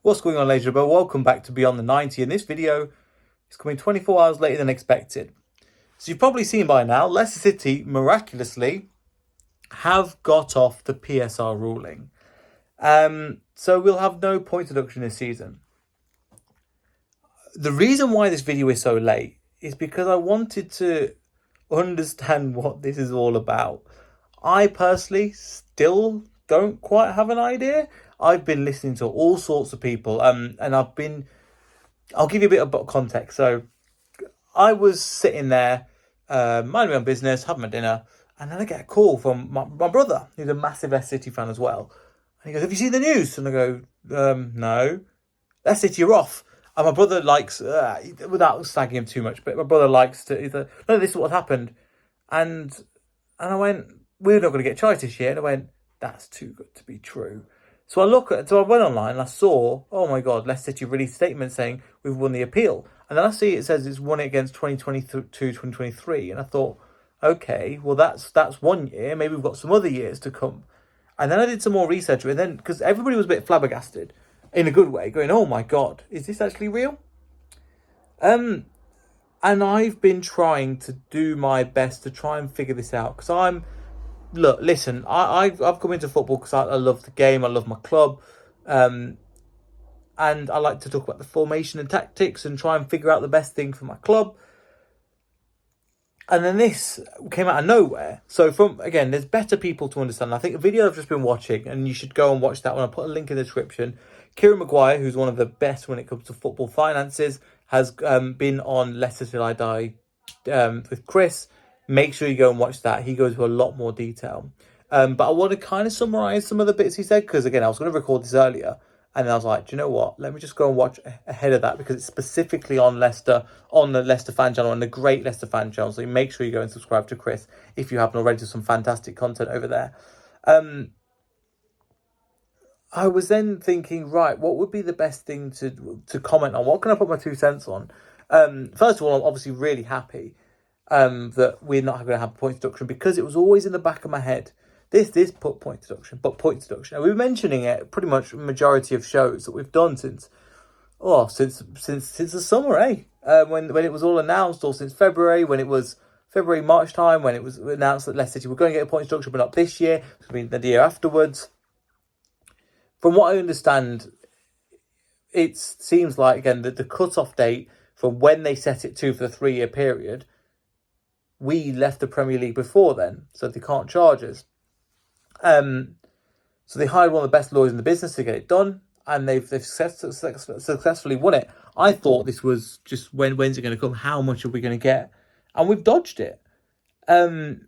What's going on, ladies and gentlemen? Welcome back to Beyond the 90. In this video, it's coming 24 hours later than expected. So you've probably seen by now, Leicester City miraculously have got off the PSR ruling. So we'll have no point deduction this season. The reason why this video is so late is because I wanted to understand what this is all about. I personally still don't quite have an idea. I've been listening to all sorts of people, and I'll give you a bit of context. So I was sitting there, minding my own business, having my dinner, and then I get a call from my brother, who's a massive Leicester City fan as well. And he goes, "Have you seen the news?" And I go, "No." "Leicester City, you're off." And my brother likes, without slagging him too much, but my brother likes to, he's like, "No, this is what happened." And I went, "We're not going to get charged this year." And I went, "That's too good to be true." So I went online and I saw, oh my God, Leicester City released a statement saying we've won the appeal. And then I see it says it's won it against 2022, 2023. And I thought, okay, well, that's 1 year. Maybe we've got some other years to come. And then I did some more research. And then, because everybody was a bit flabbergasted in a good way, going, oh my God, is this actually real? And I've been trying to do my best to try and figure this out. Because listen, I've come into football because I love the game, I love my club, and I like to talk about the formation and tactics and try and figure out the best thing for my club. And then this came out of nowhere. So there's better people to understand. I think a video I've just been watching, and you should go and watch that one. I'll put a link in the description. Kieran Maguire, who's one of the best when it comes to football finances, has been on Leicester Till I Die with Chris. Make sure you go and watch that. He goes into a lot more detail. But I want to kind of summarise some of the bits he said, because, again, I was going to record this earlier, and then I was like, do you know what? Let me just go and watch ahead of that, because it's specifically on Leicester, on the Leicester fan channel, and the great Leicester fan channel. So make sure you go and subscribe to Chris if you haven't already. There's some fantastic content over there. I was then thinking, right, what would be the best thing to comment on? What can I put my 2 cents on? First of all, I'm obviously really happy that we're not going to have point deduction, because it was always in the back of my head. This put point deduction. And we've been mentioning it pretty much majority of shows that we've done since the summer, when it was all announced, or since February, when it was February, March time, when it was announced that Leicester City were going to get a point deduction, but not this year. It's going to be the year afterwards. From what I understand, it seems like, again, that the cut-off date from when they set it to for the 3-year period, we left the Premier League before then, so they can't charge us. So they hired one of the best lawyers in the business to get it done, and they've successfully won it. I thought this was just, when's it going to come? How much are we going to get? And we've dodged it. And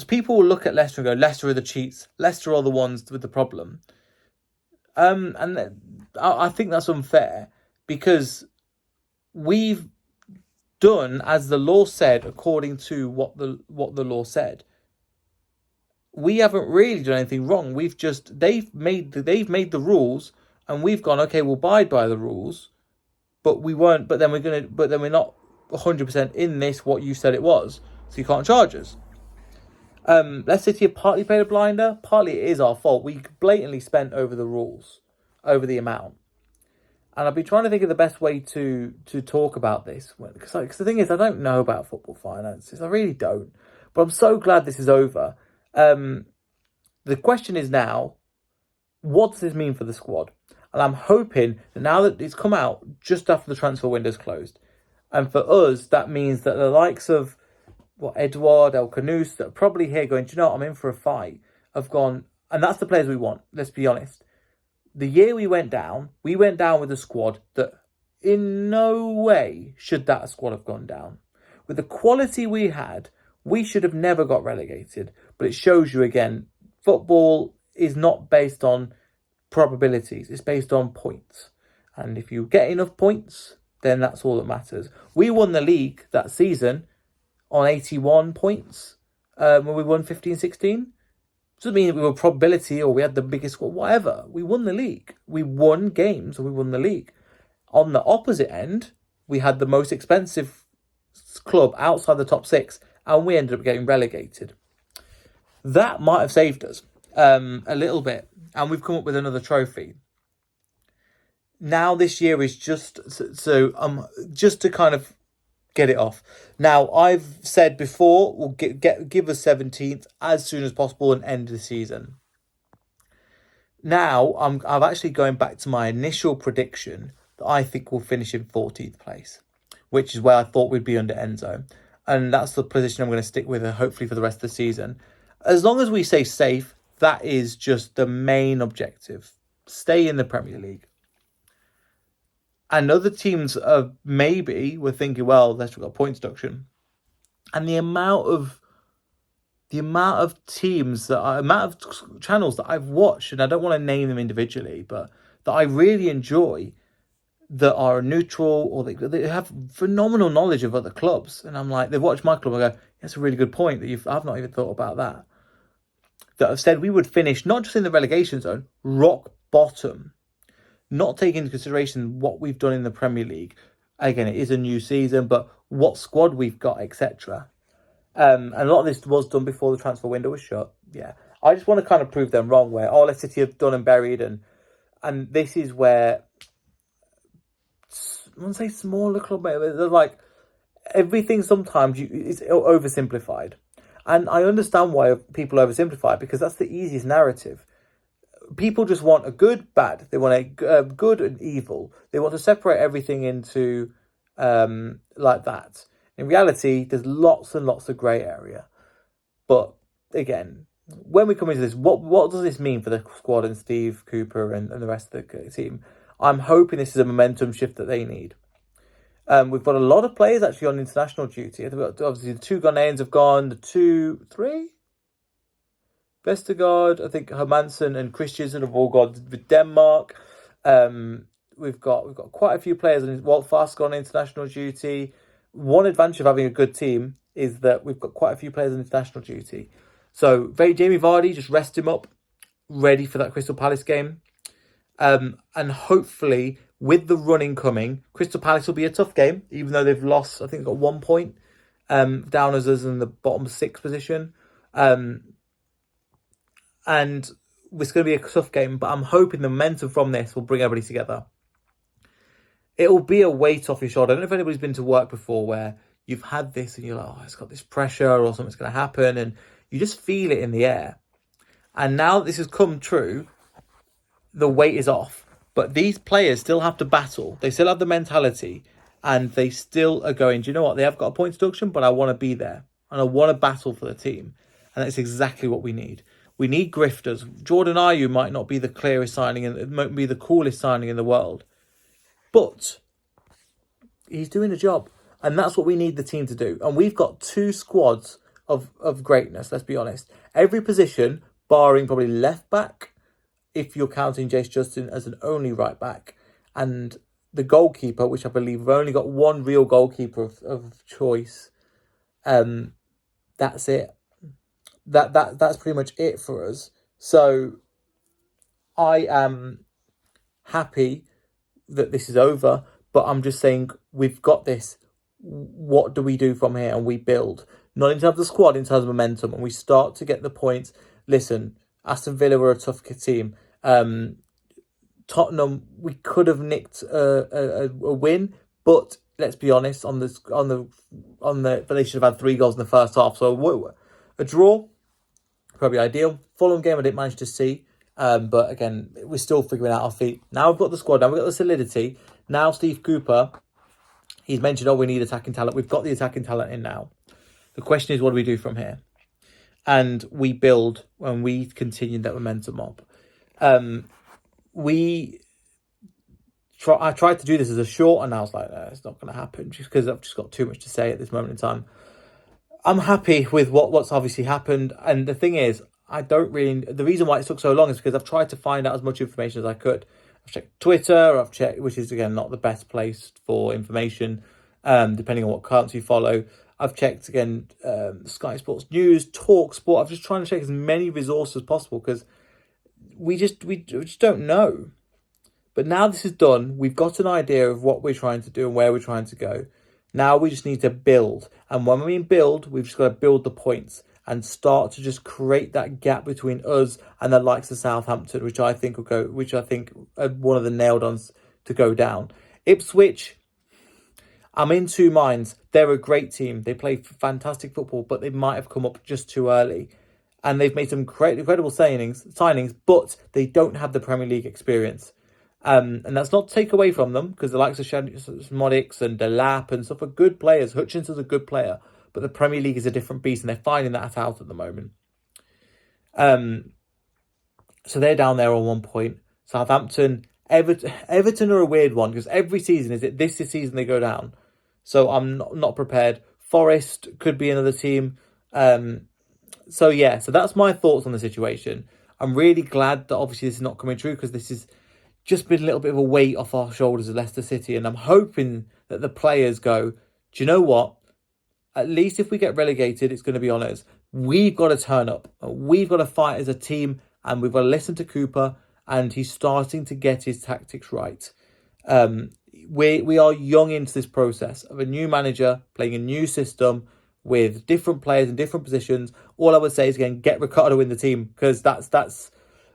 people will look at Leicester and go, Leicester are the cheats. Leicester are the ones with the problem. And I think that's unfair, because we've done as the law said, according to what the law said. We haven't really done anything wrong. They've made the rules, and we've gone, okay, we'll abide by the rules, but we weren't. But then we're not 100% in this what you said it was, so you can't charge us. Leicester City have partly paid a blinder, partly it is our fault. We blatantly spent over the rules, over the amount. And I've been trying to think of the best way to talk about this, because the thing is, I don't know about football finances. I really don't. But I'm so glad this is over. The question is now, what does this mean for the squad? And I'm hoping that now that it's come out just after the transfer window's closed, and for us, that means that the likes of Edouard, El Canous, that are probably here going, do you know what, I'm in for a fight, have gone, and that's the players we want, let's be honest. The year we went down with a squad that in no way should that squad have gone down. With the quality we had, we should have never got relegated. But it shows you again, football is not based on probabilities. It's based on points. And if you get enough points, then that's all that matters. We won the league that season on 81 points when we won 15-16. Doesn't mean we were probability or we had the biggest squad, whatever. We won the league. We won games and we won the league. On the opposite end, we had the most expensive club outside the top 6, and we ended up getting relegated. That might have saved us a little bit, and we've come up with another trophy. now this year is just just to kind of get it off. Now I've said before we'll give us 17th as soon as possible and end the season. Now I'm actually going back to my initial prediction that I think we'll finish in 14th place, which is where I thought we'd be under Enzo, and that's the position I'm going to stick with, hopefully for the rest of the season. As long as we stay safe, that is just the main objective. Stay in the Premier League. And other teams maybe were thinking, well, Leicester got a points deduction, and the amount of teams amount of channels that I've watched, and I don't want to name them individually, but that I really enjoy, that are neutral or they have phenomenal knowledge of other clubs, and I'm like, they've watched my club. I go, that's a really good point I've not even thought about that. That have said we would finish not just in the relegation zone, rock bottom. Not taking into consideration what we've done in the Premier League. Again, it is a new season, but what squad we've got, etc. And a lot of this was done before the transfer window was shut. Yeah, I just want to kind of prove them wrong. Where Leicester City have done and buried, and this is where I want to say smaller club. They're like everything. Sometimes it's oversimplified, and I understand why people oversimplify it, because that's the easiest narrative. People just want a good, bad. They want a good and evil. They want to separate everything into like that. In reality, there's lots and lots of grey area. But again, when we come into this, what does this mean for the squad and Steve Cooper and the rest of the team? I'm hoping this is a momentum shift that they need. We've got a lot of players actually on international duty. Obviously, the 2 Ghanaians have gone. The 3? Vestergaard, I think Hermansen and Christensen have all gone with Denmark. We've got quite a few players, and Walt Fast gone on international duty. One advantage of having a good team is that we've got quite a few players on international duty. So Jamie Vardy, just rest him up, ready for that Crystal Palace game. And hopefully, with the running coming, Crystal Palace will be a tough game, even though they've lost. I think they've got 1 point, down as us in the bottom 6 position. And it's going to be a tough game, but I'm hoping the momentum from this will bring everybody together. It'll be a weight off your shoulder. I don't know if anybody's been to work before where you've had this and you're like, oh, it's got this pressure or something's going to happen, and you just feel it in the air. And now that this has come true, the weight is off. But these players still have to battle. They still have the mentality, and they still are going, do you know what? They have got a point deduction, but I want to be there. And I want to battle for the team. And that's exactly what we need. We need grifters. Jordan Ayew might not be the clearest signing and it might be the coolest signing in the world, but he's doing the job, and that's what we need the team to do. And we've got 2 squads of greatness. Let's be honest. Every position, barring probably left back, if you're counting Jace Justin as an only right back, and the goalkeeper, which I believe we've only got 1 real goalkeeper of choice. That's it. That's pretty much it for us. So I am happy that this is over, but I'm just saying we've got this. What do we do from here? And we build, not in terms of squad, in terms of momentum, and we start to get the points. Listen, Aston Villa were a tough team. Tottenham, we could have nicked a win, but let's be honest, on the they should have had 3 goals in the first half. So a draw, probably ideal. Fulham game I didn't manage to see, but again, we're still figuring out our feet. Now we've got the squad, now we've got the solidity. Now Steve Cooper, he's mentioned, we need attacking talent. We've got the attacking talent in now. The question is, what do we do from here? And we build and we continue that momentum up. I tried to do this as a short, and I was like, it's not going to happen, just because I've just got too much to say at this moment in time. I'm happy with what's obviously happened, and the thing is, the reason why it took so long is because I've tried to find out as much information as I could. I've checked Twitter, which is again not the best place for information, depending on what accounts you follow. I've checked again Sky Sports News, Talk Sport. I'm just trying to check as many resources as possible, because we just don't know. But now this is done, we've got an idea of what we're trying to do and where we're trying to go. Now we just need to build. And when we mean build, we've just got to build the points and start to just create that gap between us and the likes of Southampton, which I think are one of the nailed-ons to go down. Ipswich, I'm in two minds. They're a great team. They play fantastic football, but they might have come up just too early. And they've made some incredible signings, but they don't have the Premier League experience. And that's not to take away from them, because the likes of Schmodix and Delap and stuff are good players. Hutchinson's a good player, but the Premier League is a different beast, and they're finding that out at the moment. So they're down there on 1 point. Southampton, Everton are a weird one, because every season this season they go down. So I'm not prepared. Forest could be another team. So that's my thoughts on the situation. I'm really glad that obviously this is not coming true, because this has just been a little bit of a weight off our shoulders of Leicester City. And I'm hoping that the players go, do you know what? At least if we get relegated, it's going to be on us. We've got to turn up. We've got to fight as a team, and we've got to listen to Cooper, and he's starting to get his tactics right. We are young into this process of a new manager playing a new system with different players in different positions. All I would say is, again, get Ricardo in the team, because that's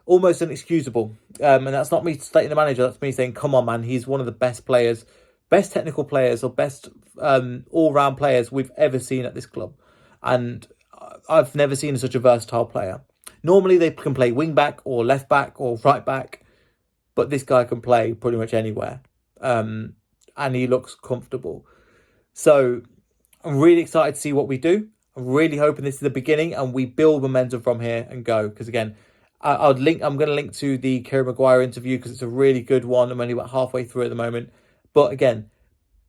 almost inexcusable. And that's not me slating the manager. That's me saying, come on, man. He's one of the best players, best technical players, or best all-round players we've ever seen at this club. And I've never seen such a versatile player. Normally they can play wing back or left back or right back, but this guy can play pretty much anywhere. And he looks comfortable. So I'm really excited to see what we do. I'm really hoping this is the beginning and we build momentum from here and go. Because again, I'm going to link to the Kieran Maguire interview, because it's a really good one. I'm only about halfway through at the moment. But again,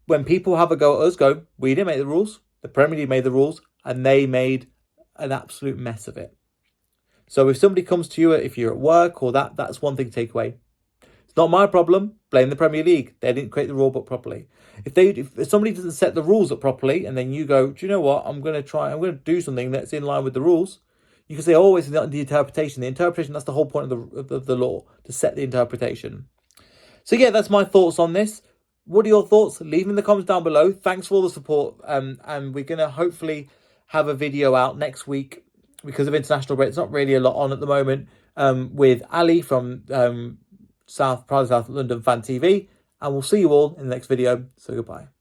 when people have a go at us, we didn't make the rules. The Premier League made the rules, and they made an absolute mess of it. So if somebody comes to you, if you're at work or that's one thing to take away. It's not my problem. Blame the Premier League. They didn't create the rule book properly. If somebody doesn't set the rules up properly, and then you go, do you know what? I'm going to do something that's in line with the rules. You can say, always the interpretation. The interpretation, that's the whole point of the law, to set the interpretation. So yeah, that's my thoughts on this. What are your thoughts? Leave them in the comments down below. Thanks for all the support. And we're going to hopefully have a video out next week, because of international break. It's not really a lot on at the moment, with Ali from Proud of South London Fan TV. And we'll see you all in the next video. So goodbye.